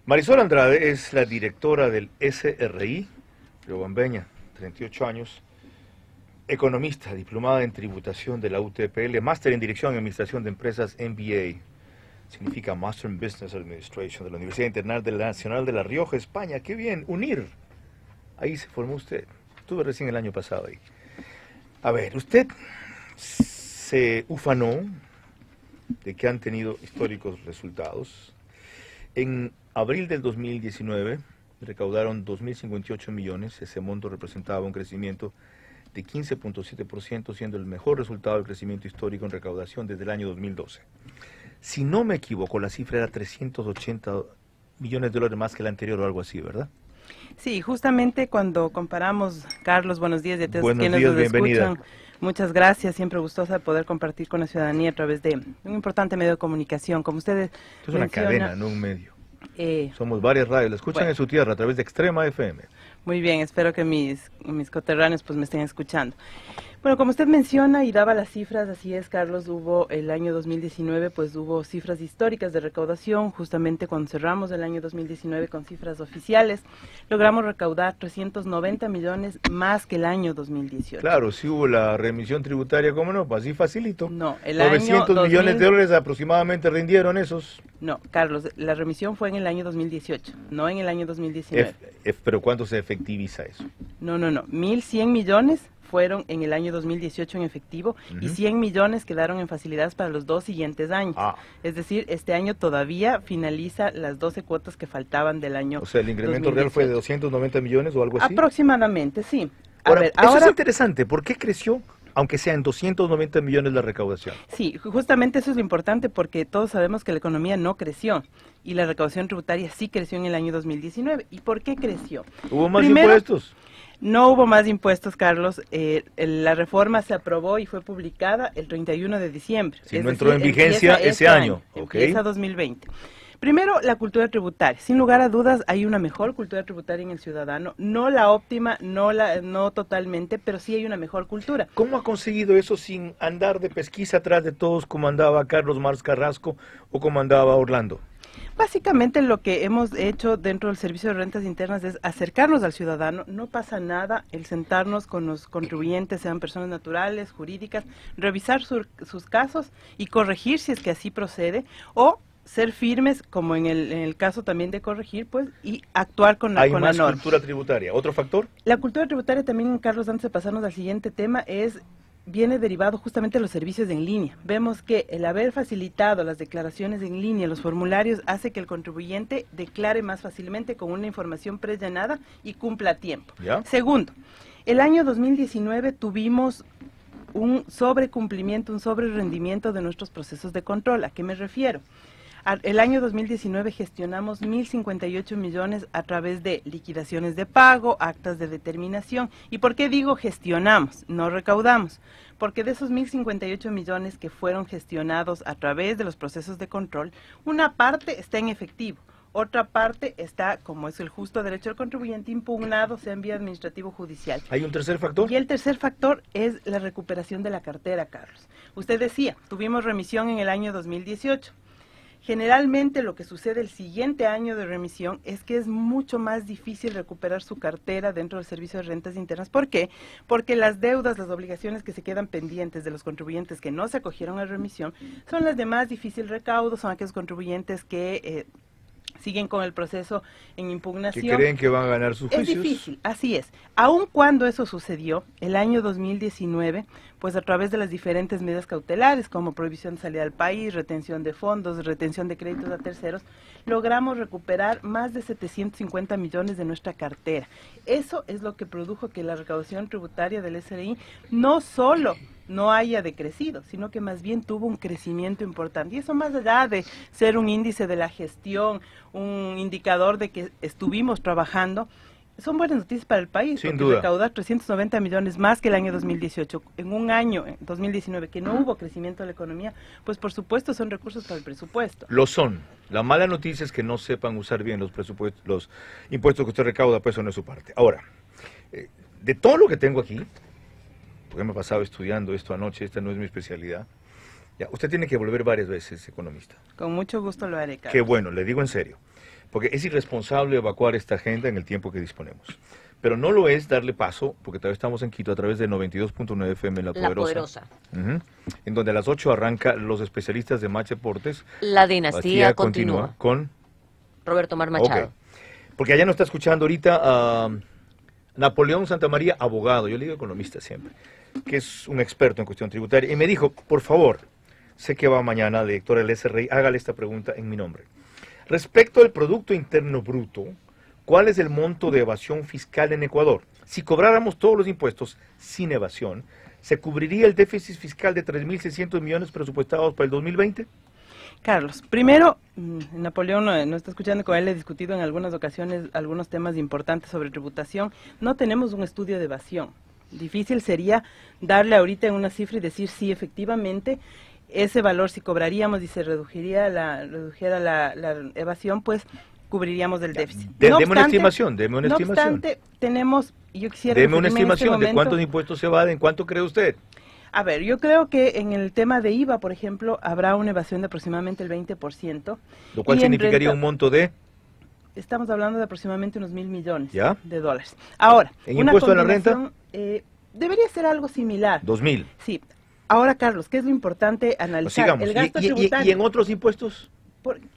Marisol Andrade es la directora del SRI, riobambeña, 38 años, economista, diplomada en tributación de la UTPL, máster en dirección y administración de empresas MBA, significa Master in Business Administration de la Universidad Internacional de La Rioja, España. ¡Qué bien! UNIR. Ahí se formó usted. Estuve recién el año pasado ahí. A ver, usted se ufanó de que han tenido históricos resultados. En abril del 2019 recaudaron 2.058 millones, ese monto representaba un crecimiento de 15.7%, siendo el mejor resultado del crecimiento histórico en recaudación desde el año 2012. Si no me equivoco, la cifra era 380 millones de dólares más que la anterior o algo así, ¿verdad? Sí, justamente cuando comparamos, Carlos, buenos días y a todos Buenos quienes días, nos bienvenida. escuchan. Muchas gracias, siempre gustosa de poder compartir con la ciudadanía a través de un importante medio de comunicación. Como ustedes Esto es una cadena, no un medio. Eh, Somos varias radios, la escuchan bueno. en su tierra a través de Extrema FM. Muy bien, espero que mis coterráneos pues me estén escuchando. Bueno, como usted menciona y daba las cifras, así es, Carlos, hubo el año 2019, pues hubo cifras históricas de recaudación, justamente cuando cerramos el año 2019 con cifras oficiales, logramos recaudar 390 millones más que el año 2018. Claro, sí hubo la remisión tributaria, ¿cómo no? Pues así facilito. No, el 900 año millones 2000... de dólares aproximadamente rindieron esos. No, Carlos, la remisión fue en el año 2018, no en el año 2019. Pero ¿cuándo se efectiviza eso? No, 1.100 millones fueron en el año 2018 en efectivo y 100 millones quedaron en facilidades para los 2 siguientes años. Es decir, este año todavía finaliza las 12 cuotas que faltaban del año. O sea, el incremento 2018. real fue de 290 millones o algo así. Aproximadamente, sí. Ahora, eso es interesante. ¿Por qué creció, aunque sea en 290 millones la recaudación? Sí, justamente eso es lo importante porque todos sabemos que la economía no creció y la recaudación tributaria sí creció en el año 2019. ¿Y por qué creció? ¿Hubo más impuestos? No hubo más impuestos, Carlos. La reforma se aprobó y fue publicada el 31 de diciembre. Si no entró en vigencia ese año. Empieza 2020. Primero, la cultura tributaria. Sin lugar a dudas, hay una mejor cultura tributaria en el ciudadano. No la óptima, no totalmente, pero sí hay una mejor cultura. ¿Cómo ha conseguido eso sin andar de pesquisa atrás de todos como andaba Carlos Mars Carrasco o como andaba Orlando? Básicamente lo que hemos hecho dentro del Servicio de Rentas Internas es acercarnos al ciudadano. No pasa nada el sentarnos con los contribuyentes, sean personas naturales, jurídicas, revisar sus casos y corregir si es que así procede, o ser firmes, como en el caso también de corregir, pues, y actuar con la norma. ¿Hay más cultura tributaria? ¿Otro factor? La cultura tributaria también, Carlos, antes de pasarnos al siguiente tema, viene derivado justamente de los servicios en línea. Vemos que el haber facilitado las declaraciones en línea, los formularios, hace que el contribuyente declare más fácilmente con una información prellenada y cumpla a tiempo. ¿Ya? Segundo, el año 2019 tuvimos un sobrecumplimiento, un sobrerendimiento de nuestros procesos de control. ¿A qué me refiero? El año 2019 gestionamos 1.058 millones a través de liquidaciones de pago, actas de determinación. ¿Y por qué digo gestionamos, no recaudamos? Porque de esos 1.058 millones que fueron gestionados a través de los procesos de control, una parte está en efectivo, otra parte está, como es el justo derecho del contribuyente, impugnado, sea en vía administrativo o judicial. ¿Hay un tercer factor? Y el tercer factor es la recuperación de la cartera, Carlos. Usted decía, tuvimos remisión en el año 2018. Generalmente lo que sucede el siguiente año de remisión es que es mucho más difícil recuperar su cartera dentro del Servicio de Rentas Internas. ¿Por qué? Porque las deudas, las obligaciones que se quedan pendientes de los contribuyentes que no se acogieron a remisión son las de más difícil recaudo, son aquellos contribuyentes que siguen con el proceso en impugnación. ¿Que creen que van a ganar sus juicios? Es difícil, así es. Aun cuando eso sucedió, el año 2019, pues a través de las diferentes medidas cautelares, como prohibición de salida al país, retención de fondos, retención de créditos a terceros, logramos recuperar más de 750 millones de nuestra cartera. Eso es lo que produjo que la recaudación tributaria del SRI no solo no haya decrecido, sino que más bien tuvo un crecimiento importante. Y eso más allá de ser un índice de la gestión, un indicador de que estuvimos trabajando, son buenas noticias para el país. Sin porque duda. Recaudar 390 millones más que el año 2018, en un año, en 2019, que no hubo crecimiento de la economía, pues por supuesto son recursos para el presupuesto. Lo son. La mala noticia es que no sepan usar bien los presupuestos, los impuestos que usted recauda, pues eso no es su parte. Ahora, de todo lo que tengo aquí, porque me he pasado estudiando esto anoche, esta no es mi especialidad, Ya, usted tiene que volver varias veces, economista. Con mucho gusto lo haré, Carlos. Qué bueno, le digo en serio. Porque es irresponsable evacuar esta agenda en el tiempo que disponemos. Pero no lo es darle paso, porque todavía estamos en Quito a través de 92.9 FM La Poderosa. En donde a las 8 arranca Los Especialistas de Match Deportes. La dinastía continúa. Con Roberto Mar Machado. Okay. Porque allá nos está escuchando ahorita a Napoleón Santamaría, abogado, yo le digo economista siempre, que es un experto en cuestión tributaria, y me dijo, por favor, sé que va mañana, director del SRI, hágale esta pregunta en mi nombre. Respecto al Producto Interno Bruto, ¿cuál es el monto de evasión fiscal en Ecuador? Si cobráramos todos los impuestos sin evasión, ¿se cubriría el déficit fiscal de 3.600 millones presupuestados para el 2020? Carlos, primero, Napoleón no está escuchando, con él he discutido en algunas ocasiones algunos temas importantes sobre tributación. No tenemos un estudio de evasión. Difícil sería darle ahorita en una cifra y decir si efectivamente ese valor, si cobraríamos y se redujera la evasión, pues cubriríamos el déficit. Deme una estimación, deme una estimación. No obstante, tenemos, yo quisiera... Deme una estimación de cuántos impuestos se evaden, ¿cuánto cree usted? A ver, yo creo que en el tema de IVA, por ejemplo, habrá una evasión de aproximadamente el 20%. Lo cual significaría un monto de... Estamos hablando de aproximadamente unos 1.000 millones de dólares. Ahora, ¿en impuesto a la renta? Debería ser algo similar. 2.000. Sí. Ahora, Carlos, ¿qué es lo importante analizar? Sigamos. El gasto tributario. ¿Y en otros impuestos?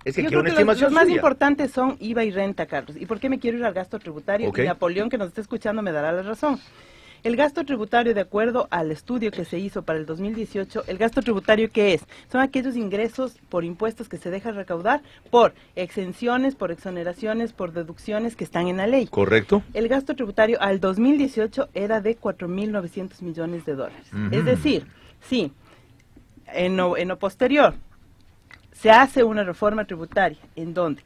Es que quiero una estimación los más importantes son IVA y renta, Carlos. ¿Y por qué me quiero ir al gasto tributario? Y Napoleón, que nos está escuchando, me dará la razón. El gasto tributario, de acuerdo al estudio que se hizo para el 2018, el gasto tributario, ¿qué es? Son aquellos ingresos por impuestos que se dejan recaudar por exenciones, por exoneraciones, por deducciones que están en la ley. Correcto. El gasto tributario al 2018 era de 4.900 millones de dólares. Es decir, sí, en lo posterior se hace una reforma tributaria, ¿en dónde?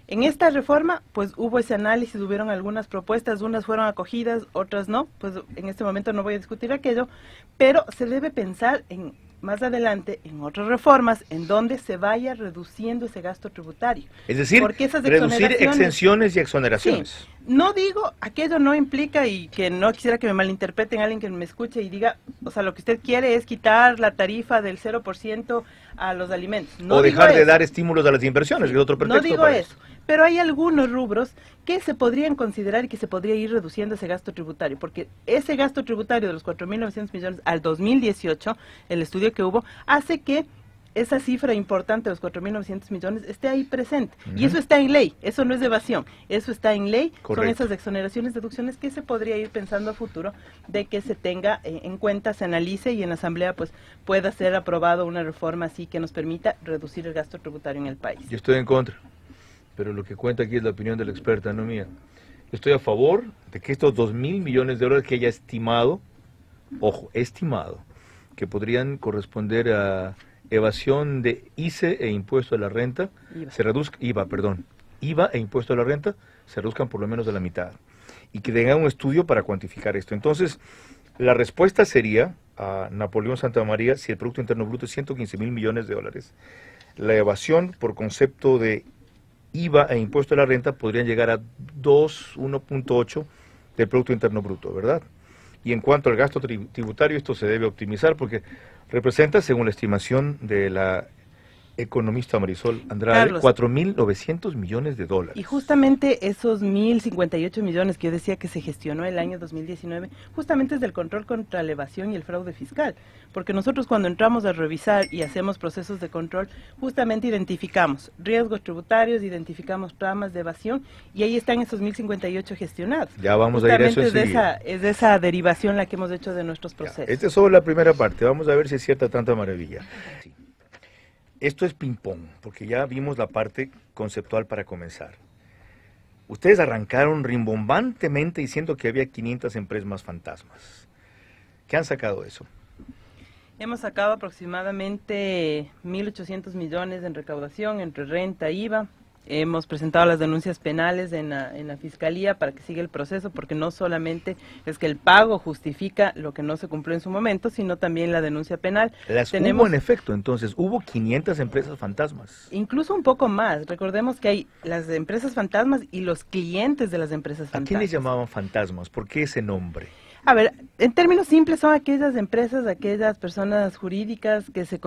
En esta reforma, pues hubo ese análisis, hubieron algunas propuestas, unas fueron acogidas, otras no, pues en este momento no voy a discutir aquello, pero se debe pensar en más adelante en otras reformas en donde se vaya reduciendo ese gasto tributario. Es decir, reducir exenciones y exoneraciones. Sí, no digo, aquello no implica, y que no quisiera que me malinterpreten alguien que me escuche y diga, o sea, lo que usted quiere es quitar la tarifa del 0% a los alimentos. No o dejar de dar estímulos a las inversiones, que es otro pretexto. No digo eso. Pero hay algunos rubros que se podrían considerar y que se podría ir reduciendo ese gasto tributario, porque ese gasto tributario de los 4.900 millones al 2018, el estudio que hubo, hace que esa cifra importante de los 4.900 millones esté ahí presente. Y eso está en ley, eso no es evasión, eso está en ley. Correcto. Son esas exoneraciones, deducciones que se podría ir pensando a futuro de que se tenga en cuenta, se analice y en la Asamblea pues pueda ser aprobado una reforma así que nos permita reducir el gasto tributario en el país. Yo estoy en contra. Pero lo que cuenta aquí es la opinión de la experta, no mía. Yo estoy a favor de que estos 2.000 millones de dólares que haya estimado, ojo, estimado, que podrían corresponder a evasión de ICE e impuesto a la renta, se reduzca, IVA e impuesto a la renta, se reduzcan por lo menos a la mitad. Y que tengan un estudio para cuantificar esto. Entonces, la respuesta sería a Napoleón Santamaría, si el Producto Interno Bruto es 115.000 millones de dólares, la evasión por concepto de IVA e impuesto a la renta podrían llegar a 1.8 del Producto Interno Bruto, ¿verdad? Y en cuanto al gasto tributario, esto se debe optimizar porque representa, según la estimación de la economista Marisol Andrade, 4.900 millones de dólares. Y justamente esos 1.058 millones que yo decía que se gestionó el año 2019, justamente es del control contra la evasión y el fraude fiscal, porque nosotros cuando entramos a revisar y hacemos procesos de control, justamente identificamos riesgos tributarios, identificamos tramas de evasión, y ahí están esos 1.058 gestionados. Ya vamos a ir a eso enseguida. Es de esa derivación la que hemos hecho de nuestros procesos. Esta es solo la primera parte, vamos a ver si es cierta tanta maravilla. Sí. Esto es ping-pong, porque ya vimos la parte conceptual para comenzar. Ustedes arrancaron rimbombantemente diciendo que había 500 empresas fantasmas. ¿Qué han sacado de eso? Hemos sacado aproximadamente 1.800 millones en recaudación entre renta e IVA. Hemos presentado las denuncias penales en la Fiscalía para que siga el proceso, porque no solamente es que el pago justifica lo que no se cumplió en su momento, sino también la denuncia penal. Hubo en efecto, entonces, hubo 500 empresas fantasmas. Incluso un poco más. Recordemos que hay las empresas fantasmas y los clientes de las empresas fantasmas. ¿A quién les llamaban fantasmas? ¿Por qué ese nombre? A ver, en términos simples son aquellas empresas, aquellas personas jurídicas que se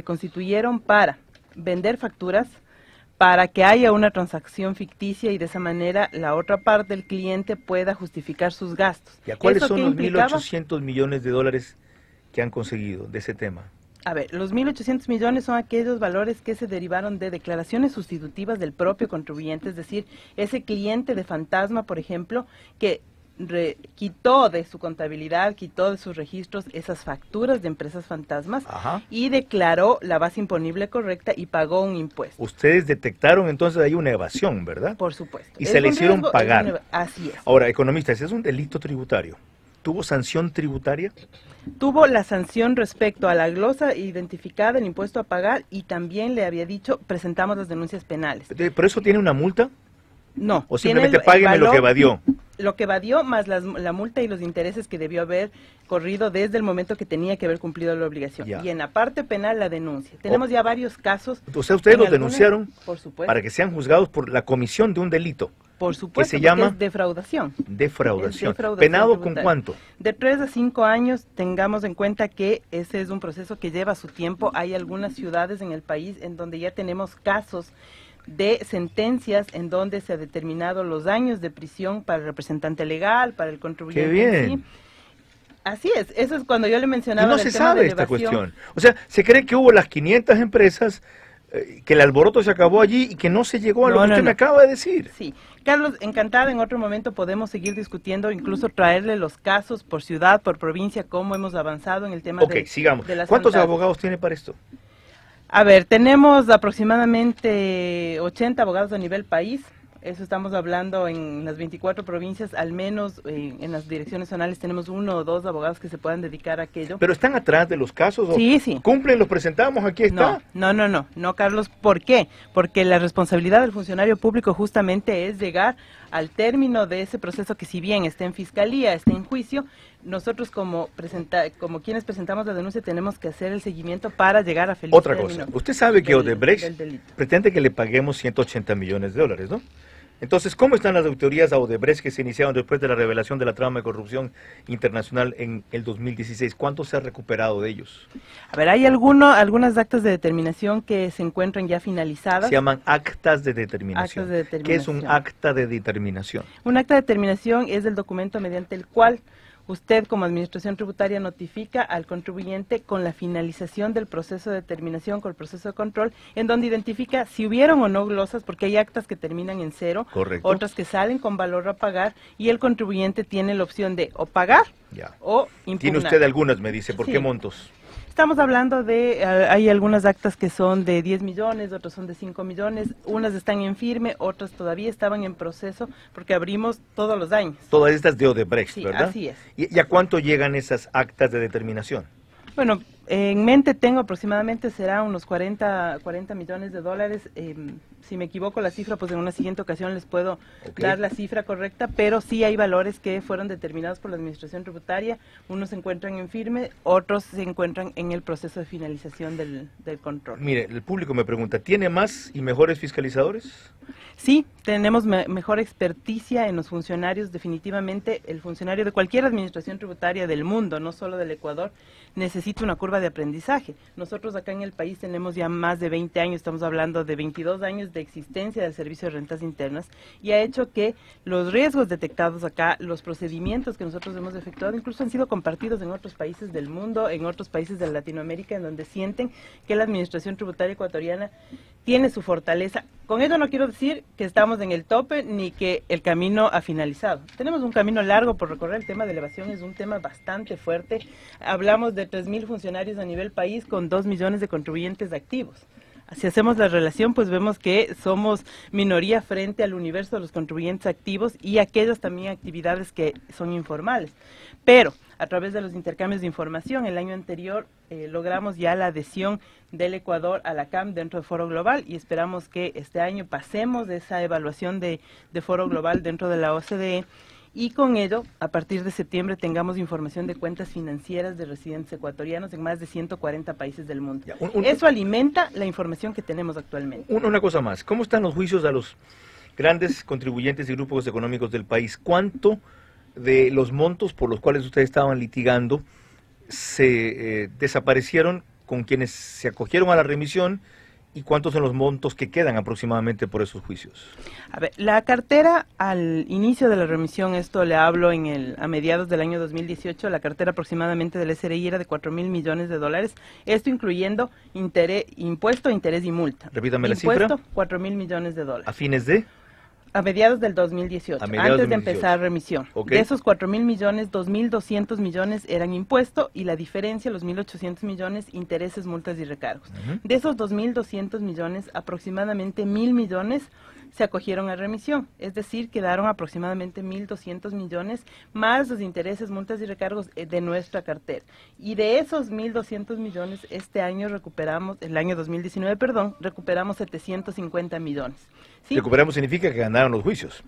constituyeron para vender facturas, para que haya una transacción ficticia y de esa manera la otra parte del cliente pueda justificar sus gastos. ¿Y a cuáles son los 1.800 millones de dólares que han conseguido de ese tema? A ver, los 1.800 millones son aquellos valores que se derivaron de declaraciones sustitutivas del propio contribuyente, es decir, ese cliente de fantasma, por ejemplo, que quitó de su contabilidad, quitó de sus registros esas facturas de empresas fantasmas. Ajá. Y declaró la base imponible correcta y pagó un impuesto. Ustedes detectaron entonces ahí una evasión, ¿verdad? Por supuesto. Y se le hicieron pagar. Así es. Ahora, economistas, es un delito tributario. ¿Tuvo sanción tributaria? Tuvo la sanción respecto a la glosa identificada, el impuesto a pagar, y también le había dicho, presentamos las denuncias penales. ¿Por eso tiene una multa? No. ¿O simplemente págueme lo que evadió? Lo que evadió más la multa y los intereses que debió haber corrido desde el momento que tenía que haber cumplido la obligación. Ya. Y en la parte penal, la denuncia. Tenemos ya varios casos. O sea, ustedes los denunciaron por supuesto, para que sean juzgados por la comisión de un delito. Por supuesto, que se llama es defraudación. Defraudación. Defraudación ¿Penado tributaria. con cuánto? De 3 a 5 años, tengamos en cuenta que ese es un proceso que lleva su tiempo. Hay algunas ciudades en el país en donde ya tenemos casos de sentencias en donde se ha determinado los años de prisión para el representante legal, para el contribuyente. ¡Qué bien! En sí. Así es, eso es cuando yo le mencionaba. Y no se sabe esta cuestión. O sea, se cree que hubo las 500 empresas, que el alboroto se acabó allí y que no se llegó a lo que usted me acaba de decir. Sí. Carlos, encantada, en otro momento podemos seguir discutiendo, incluso traerle los casos por ciudad, por provincia, cómo hemos avanzado en el tema sigamos. de las ¿Cuántos fantasmas. abogados tiene para esto? A ver, tenemos aproximadamente 80 abogados a nivel país. Eso estamos hablando en las 24 provincias, al menos en las direcciones zonales tenemos 1 o 2 abogados que se puedan dedicar a aquello. ¿Pero están atrás de los casos? ¿O sí, sí. ¿Cumplen, los presentamos, aquí está? No, Carlos. ¿Por qué? Porque la responsabilidad del funcionario público justamente es llegar al término de ese proceso que, si bien está en fiscalía, está en juicio, nosotros como quienes presentamos la denuncia tenemos que hacer el seguimiento para llegar a feliz Otra cosa, usted sabe que Odebrecht pretende que le paguemos 180 millones de dólares, ¿no? Entonces, ¿cómo están las auditorías a Odebrecht que se iniciaron después de la revelación de la trama de corrupción internacional en el 2016? ¿Cuánto se ha recuperado de ellos? A ver, hay algunas actas de determinación que se encuentran ya finalizadas. Se llaman actas de determinación. ¿Qué es un acta de determinación? Un acta de determinación es el documento mediante el cual usted, como Administración Tributaria, notifica al contribuyente con la finalización del proceso de determinación, con el proceso de control, en donde identifica si hubieron o no glosas, porque hay actas que terminan en 0, correcto, otras que salen con valor a pagar, y el contribuyente tiene la opción de o pagar o impugnar. Tiene usted algunas, me dice, ¿por qué montos? Estamos hablando de, hay algunas actas que son de 10 millones, otras son de 5 millones, unas están en firme, otras todavía estaban en proceso, porque abrimos todos los años. Todas estas de Odebrecht, sí, ¿verdad? Así es. ¿Y a cuánto llegan esas actas de determinación? Bueno, en mente tengo aproximadamente será unos 40 millones de dólares. Si me equivoco la cifra, pues en una siguiente ocasión les puedo dar la cifra correcta, pero sí hay valores que fueron determinados por la Administración Tributaria. Unos se encuentran en firme, otros se encuentran en el proceso de finalización del control. Mire, el público me pregunta, ¿tiene más y mejores fiscalizadores? Sí, tenemos mejor experticia en los funcionarios. Definitivamente el funcionario de cualquier administración tributaria del mundo, no solo del Ecuador, necesita una curva de aprendizaje. Nosotros acá en el país tenemos ya más de 20 años, estamos hablando de 22 años de existencia del Servicio de Rentas Internas, y ha hecho que los riesgos detectados acá, los procedimientos que nosotros hemos efectuado, incluso han sido compartidos en otros países del mundo, en otros países de Latinoamérica, en donde sienten que la administración tributaria ecuatoriana tiene su fortaleza. Con ello no quiero decir que estamos en el tope ni que el camino ha finalizado. Tenemos un camino largo por recorrer. El tema de elevación es un tema bastante fuerte. Hablamos de 3.000 funcionarios a nivel país con 2 millones de contribuyentes activos. Si hacemos la relación, pues vemos que somos minoría frente al universo de los contribuyentes activos y aquellas también actividades que son informales. Pero a través de los intercambios de información, el año anterior logramos ya la adhesión del Ecuador a la CAM dentro de Foro Global, y esperamos que este año pasemos de esa evaluación de Foro Global dentro de la OCDE, y con ello, a partir de septiembre, tengamos información de cuentas financieras de residentes ecuatorianos en más de 140 países del mundo. Eso alimenta la información que tenemos actualmente. Una cosa más, ¿cómo están los juicios a los grandes contribuyentes y grupos económicos del país? ¿Cuánto de los montos por los cuales ustedes estaban litigando se desaparecieron con quienes se acogieron a la remisión y cuántos son los montos que quedan aproximadamente por esos juicios? A ver, la cartera al inicio de la remisión, esto le hablo a mediados del año 2018, la cartera aproximadamente del SRI era de 4.000 millones de dólares, esto incluyendo impuesto, interés y multa. Repítame la cifra. Impuesto, 4.000 millones de dólares. ¿A fines de? A mediados del 2018, antes de empezar remisión. Okay. De esos 4.000 millones, 2.200 millones eran impuesto y la diferencia, los 1.800 millones, intereses, multas y recargos. De esos 2.200 millones, aproximadamente 1.000 millones se acogieron a remisión, es decir, quedaron aproximadamente 1.200 millones más los intereses, multas y recargos de nuestra cartera. Y de esos 1.200 millones, este año recuperamos, el año 2019, perdón, recuperamos 750 millones. ¿Sí? Recuperamos significa que ganaron los juicios.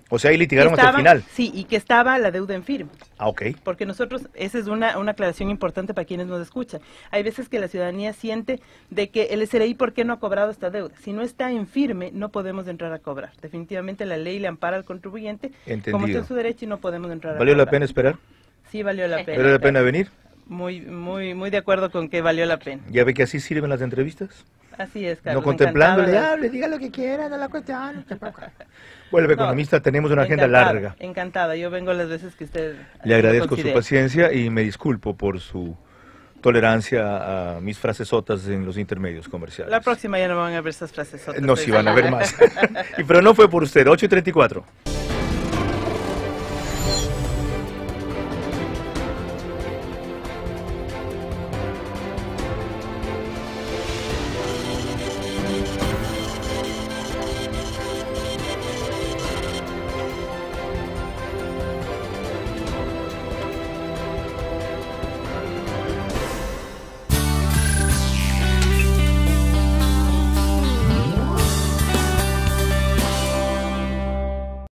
O sea, ahí litigaron hasta el final. Sí, y que estaba la deuda en firme. Ah, ok. Porque nosotros, esa es una aclaración importante para quienes nos escuchan. Hay veces que la ciudadanía siente de que el SRI, ¿por qué no ha cobrado esta deuda? Si no está en firme, no podemos entrar a cobrar. Definitivamente la ley le ampara al contribuyente. Entendido. Como está en su derecho y no podemos entrar a ¿Valió cobrar. la pena esperar? Sí, valió la pena. ¿Valió la pena venir? Muy de acuerdo con que valió la pena. ¿Ya ve que así sirven las entrevistas? Así es, Carlos. No contemplándole, encantada. hable, diga lo que quiera de la cuestión. Bueno, economista, tenemos una agenda larga. Encantada, yo vengo las veces que usted Le agradezco su considere. paciencia y me disculpo por su tolerancia a mis frasesotas en los intermedios comerciales. La próxima ya no van a ver esas frases. No, sí van a ver más. Pero no fue por usted, 8:34.